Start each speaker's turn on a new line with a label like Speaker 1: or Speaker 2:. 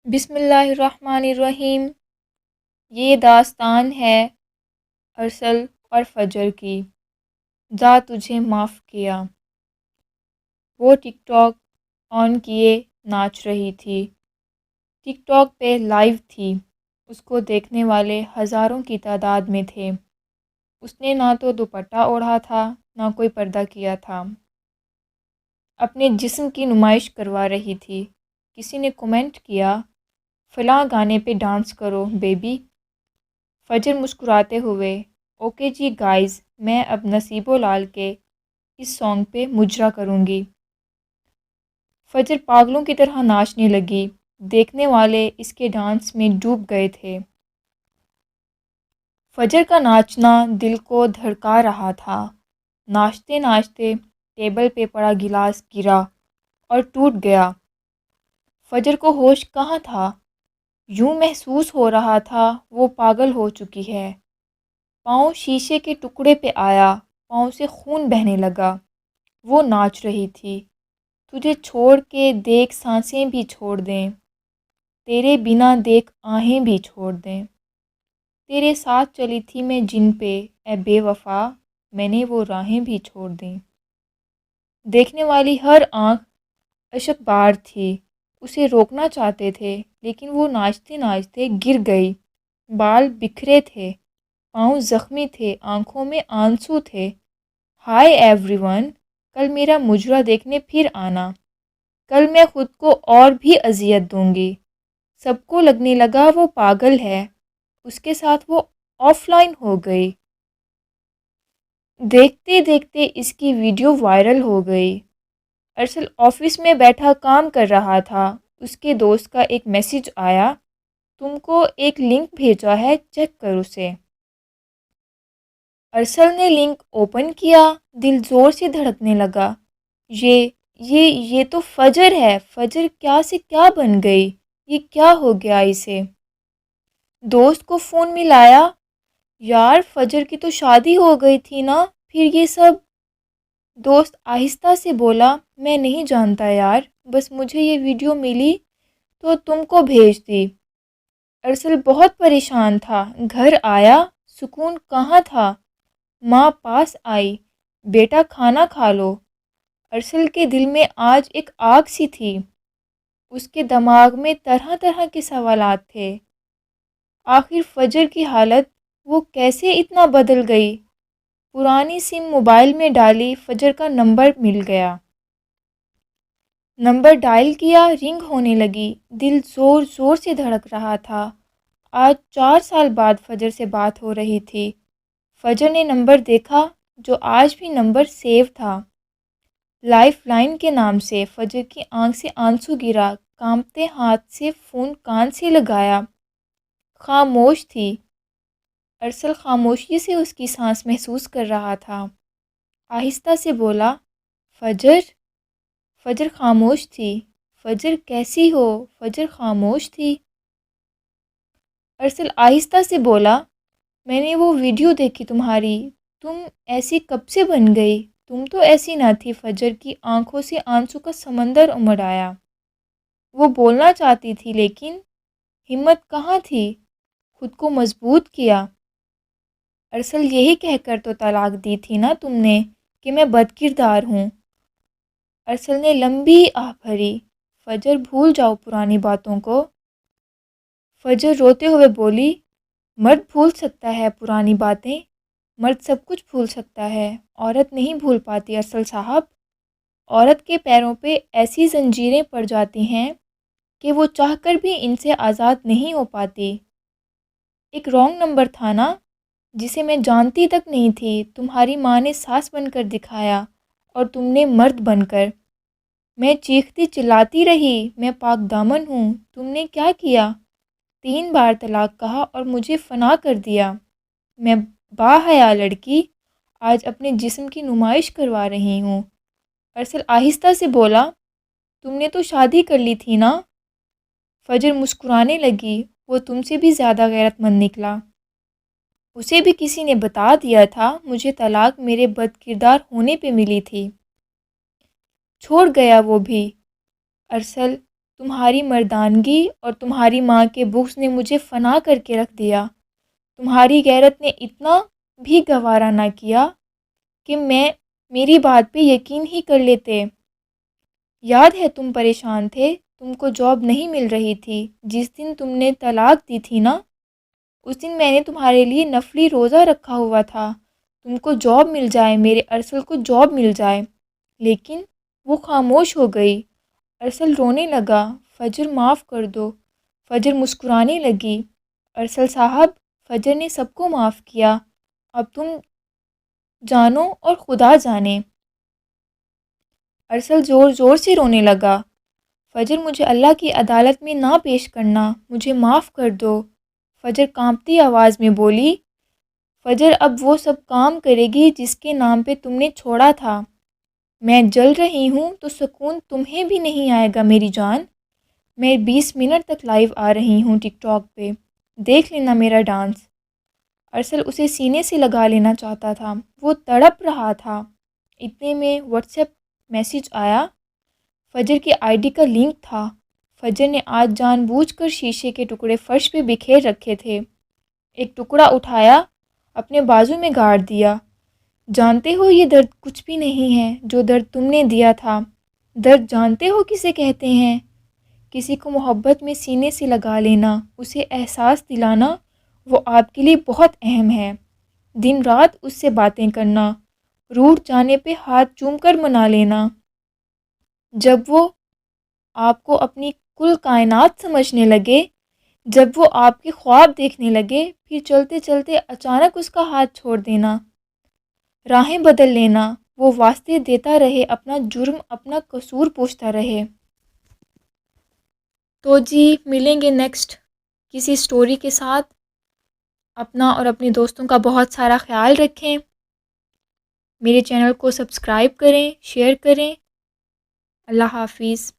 Speaker 1: بسم اللہ الرحمن الرحیم۔ یہ داستان ہے ارسل اور فجر کی۔ جا تجھے معاف کیا۔ وہ ٹک ٹاک آن کیے ناچ رہی تھی۔ ٹک ٹاک پہ لائیو تھی۔ اس کو دیکھنے والے ہزاروں کی تعداد میں تھے۔ اس نے نہ تو دوپٹہ اوڑھا تھا نہ کوئی پردہ کیا تھا۔ اپنے جسم کی نمائش کروا رہی تھی۔ کسی نے کمنٹ کیا، فلاں گانے پہ ڈانس کرو بیبی۔ فجر مسکراتے ہوئے، اوکے جی گائز، میں اب نصیب و لال کے اس سانگ پہ مجرا کروں گی۔ فجر پاگلوں کی طرح ناچنے لگی۔ دیکھنے والے اس کے ڈانس میں ڈوب گئے تھے۔ فجر کا ناچنا دل کو دھڑکا رہا تھا۔ ناچتے ناچتے ٹیبل پہ پڑا گلاس گرا اور ٹوٹ گیا۔ فجر کو ہوش کہاں تھا؟ یوں محسوس ہو رہا تھا وہ پاگل ہو چکی ہے۔ پاؤں شیشے کے ٹکڑے پہ آیا، پاؤں سے خون بہنے لگا۔ وہ ناچ رہی تھی، تجھے چھوڑ کے دیکھ سانسیں بھی چھوڑ دیں، تیرے بنا دیکھ آہیں بھی چھوڑ دیں، تیرے ساتھ چلی تھی میں جن پہ، اے بے وفا میں نے وہ راہیں بھی چھوڑ دیں۔ دیکھنے والی ہر آنکھ اشک بار تھی۔ اسے روکنا چاہتے تھے لیکن وہ ناچتے ناچتے گر گئی۔ بال بکھرے تھے، پاؤں زخمی تھے، آنکھوں میں آنسو تھے۔ ہائے ایوری ون، کل میرا مجرا دیکھنے پھر آنا۔ کل میں خود کو اور بھی اذیت دوں گی۔ سب کو لگنے لگا وہ پاگل ہے۔ اس کے ساتھ وہ آف لائن ہو گئی۔ دیکھتے دیکھتے اس کی ویڈیو وائرل ہو گئی۔ ارسل آفس میں بیٹھا کام کر رہا تھا۔ اس کے دوست کا ایک میسج آیا، تم کو ایک لنک بھیجا ہے، چیک کر اسے۔ ارسل نے لنک اوپن کیا، دل زور سے دھڑکنے لگا۔ یہ تو فجر ہے۔ فجر کیا سے کیا بن گئی؟ یہ کیا ہو گیا اسے؟ دوست کو فون ملایا، یار فجر کی تو شادی ہو گئی تھی نا، پھر یہ سب؟ دوست آہستہ سے بولا، میں نہیں جانتا یار، بس مجھے یہ ویڈیو ملی تو تم کو بھیج دی۔ ارسل بہت پریشان تھا۔ گھر آیا، سکون کہاں تھا؟ ماں پاس آئی، بیٹا کھانا کھا لو۔ ارسل کے دل میں آج ایک آگ سی تھی۔ اس کے دماغ میں طرح طرح کے سوالات تھے۔ آخر فجر کی حالت وہ کیسے اتنا بدل گئی؟ پرانی سم موبائل میں ڈالی، فجر کا نمبر مل گیا۔ نمبر ڈائل کیا، رنگ ہونے لگی۔ دل زور زور سے دھڑک رہا تھا۔ آج 4 سال بعد فجر سے بات ہو رہی تھی۔ فجر نے نمبر دیکھا، جو آج بھی نمبر سیو تھا، لائف لائن کے نام سے۔ فجر کی آنکھ سے آنسو گرا، کانپتے ہاتھ سے فون کان سے لگایا۔ خاموش تھی۔ ارسل خاموشی سے اس کی سانس محسوس کر رہا تھا۔ آہستہ سے بولا، فجر۔ فجر خاموش تھی۔ فجر کیسی ہو؟ فجر خاموش تھی۔ ارسل آہستہ سے بولا، میں نے وہ ویڈیو دیکھی تمہاری، تم ایسی کب سے بن گئی؟ تم تو ایسی نہ تھی۔ فجر کی آنکھوں سے آنسو کا سمندر امڑ آیا۔ وہ بولنا چاہتی تھی لیکن ہمت کہاں تھی۔ خود کو مضبوط کیا۔ ارسل یہی کہہ کر تو طلاق دی تھی نا تم نے کہ میں بد کردار ہوں۔ ارسل نے لمبی آہ بھری۔ فجر بھول جاؤ پرانی باتوں کو۔ فجر روتے ہوئے بولی، مرد بھول سکتا ہے پرانی باتیں، مرد سب کچھ بھول سکتا ہے، عورت نہیں بھول پاتی ارسل صاحب۔ عورت کے پیروں پہ ایسی زنجیریں پڑ جاتی ہیں کہ وہ چاہ کر بھی ان سے آزاد نہیں ہو پاتی۔ ایک رانگ نمبر تھا نا، جسے میں جانتی تک نہیں تھی، تمہاری ماں نے ساس بن کر دکھایا اور تم نے مرد بن کر۔ میں چیختی چلاتی رہی، میں پاک دامن ہوں، تم نے کیا کیا؟ 3 بار طلاق کہا اور مجھے فنا کر دیا۔ میں باحیا لڑکی آج اپنے جسم کی نمائش کروا رہی ہوں۔ ارسل آہستہ سے بولا، تم نے تو شادی کر لی تھی نا؟ فجر مسکرانے لگی، وہ تم سے بھی زیادہ غیرت مند نکلا۔ اسے بھی کسی نے بتا دیا تھا، مجھے طلاق میرے بد کردار ہونے پہ ملی تھی۔ چھوڑ گیا وہ بھی۔ ارسل تمہاری مردانگی اور تمہاری ماں کے بغض نے مجھے فنا کر کے رکھ دیا۔ تمہاری غیرت نے اتنا بھی گوارا نہ کیا کہ میری بات پہ یقین ہی کر لیتے۔ یاد ہے تم پریشان تھے، تم کو جاب نہیں مل رہی تھی۔ جس دن تم نے طلاق دی تھی نا، اس دن میں نے تمہارے لیے نفلی روزہ رکھا ہوا تھا، تم کو جاب مل جائے، میرے ارسل کو جاب مل جائے۔ لیکن وہ خاموش ہو گئی۔ ارسل رونے لگا، فجر معاف کر دو۔ فجر مسکرانے لگی، ارسل صاحب، فجر نے سب کو معاف کیا، اب تم جانو اور خدا جانے۔ ارسل زور زور سے رونے لگا، فجر مجھے اللہ کی عدالت میں نہ پیش کرنا، مجھے معاف کر دو۔ فجر کانپتی آواز میں بولی، فجر اب وہ سب کام کرے گی جس کے نام پہ تم نے چھوڑا تھا۔ میں جل رہی ہوں تو سکون تمہیں بھی نہیں آئے گا میری جان۔ میں 20 منٹ تک لائیو آ رہی ہوں ٹک ٹاک پہ، دیکھ لینا میرا ڈانس۔ ارسل اسے سینے سے لگا لینا چاہتا تھا، وہ تڑپ رہا تھا۔ اتنے میں واٹس ایپ میسیج آیا، فجر کی آئی ڈی کا لنک تھا۔ فجر نے آج جان بوجھ کر شیشے کے ٹکڑے فرش پہ بکھیر رکھے تھے۔ ایک ٹکڑا اٹھایا، اپنے بازو میں گاڑ دیا۔ جانتے ہو یہ درد کچھ بھی نہیں ہے جو درد تم نے دیا تھا۔ درد جانتے ہو کسے کہتے ہیں؟ کسی کو محبت میں سینے سے لگا لینا، اسے احساس دلانا، وہ آپ کے لیے بہت اہم ہے۔ دن رات اس سے باتیں کرنا، روٹھ جانے پہ ہاتھ چوم کر منا لینا۔ جب وہ آپ کو اپنی کل کائنات سمجھنے لگے، جب وہ آپ کے خواب دیکھنے لگے، پھر چلتے چلتے اچانک اس کا ہاتھ چھوڑ دینا، راہیں بدل لینا، وہ واسطے دیتا رہے، اپنا جرم اپنا قصور پوچھتا رہے۔ تو جی ملیں گے نیکسٹ کسی سٹوری کے ساتھ۔ اپنا اور اپنے دوستوں کا بہت سارا خیال رکھیں۔ میرے چینل کو سبسکرائب کریں، شیئر کریں۔ اللہ حافظ۔